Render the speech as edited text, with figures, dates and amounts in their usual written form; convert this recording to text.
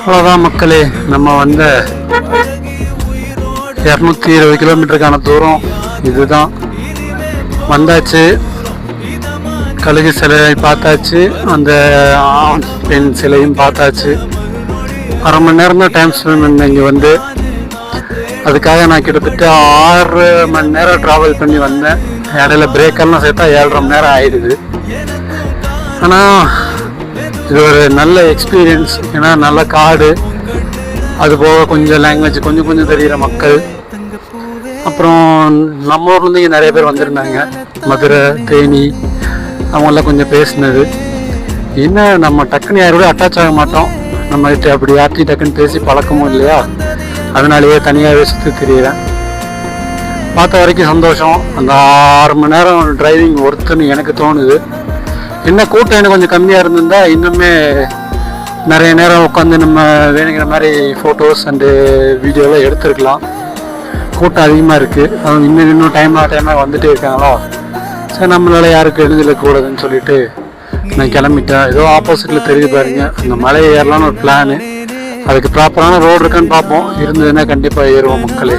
அவ்வளோதான் மக்களே, நம்ம வந்த 220 கிலோமீட்டருக்கான தூரம் இதுதான். வந்தாச்சு, கழுகு சிலை பார்த்தாச்சு, அந்த ஆண் பெண் சிலையும் பார்த்தாச்சு. அரை மணி நேரம் தான் டைம் ஸ்பெண்ட் பண்ணேன் இங்கே வந்து. அதுக்காக நான் கிட்டத்தட்ட 6 மணி நேரம் ட்ராவல் பண்ணி வந்தேன். இடையில பிரேக்கெல்லாம் சேர்த்தா 7.5 மணி நேரம் ஆயிடுது. ஆனால் இது ஒரு நல்ல எக்ஸ்பீரியன்ஸ். ஏன்னா நல்ல காடு, அது போக கொஞ்சம் லாங்குவேஜ் கொஞ்சம் தெரிகிற மக்கள். அப்புறம் நம்ம ஊர்லேருந்து இங்கே நிறைய பேர் வந்திருந்தாங்க, மதுரை, தேனி, அவங்களாம் கொஞ்சம் பேசினது. என்ன நம்ம டக்குன்னு யாரோட அட்டாச் ஆக மாட்டோம், நம்ம அப்படி யார்ட்டி டக்குன்னு பேசி பழக்கமும் இல்லையா, அதனாலேயே தனியாகவே சுற்றி திரியிறேன். பார்த்த வரைக்கும் சந்தோஷம். அந்த 6 மணி நேரம் டிரைவிங் ஒர்த்துன்னு எனக்கு தோணுது. என்ன கூட்டம் எனக்கு கொஞ்சம் கம்மியாக இருந்திருந்தா இன்னுமே நிறைய நேரம் உட்காந்து நம்ம வேணுங்கிற மாதிரி ஃபோட்டோஸ் அண்டு வீடியோலாம் எடுத்துருக்கலாம். கூட்டம் அதிகமாக இருக்குது. அது இன்னும் டைமாக வந்துகிட்டே இருக்காங்களா, சரி நம்மளால் யாருக்கு எழுந்திடக்கூடாதுன்னு சொல்லிட்டு நான் கிளம்பிட்டேன். ஏதோ ஆப்போசிட்டில் தெரியுது பாருங்க, அந்த மலை ஏறலான்னு ஒரு பிளானு. அதுக்கு ப்ராப்பரான ரோடு இருக்கான்னு பார்ப்போம். இருந்ததுன்னா கண்டிப்பாக ஏறுவோம் மக்களே.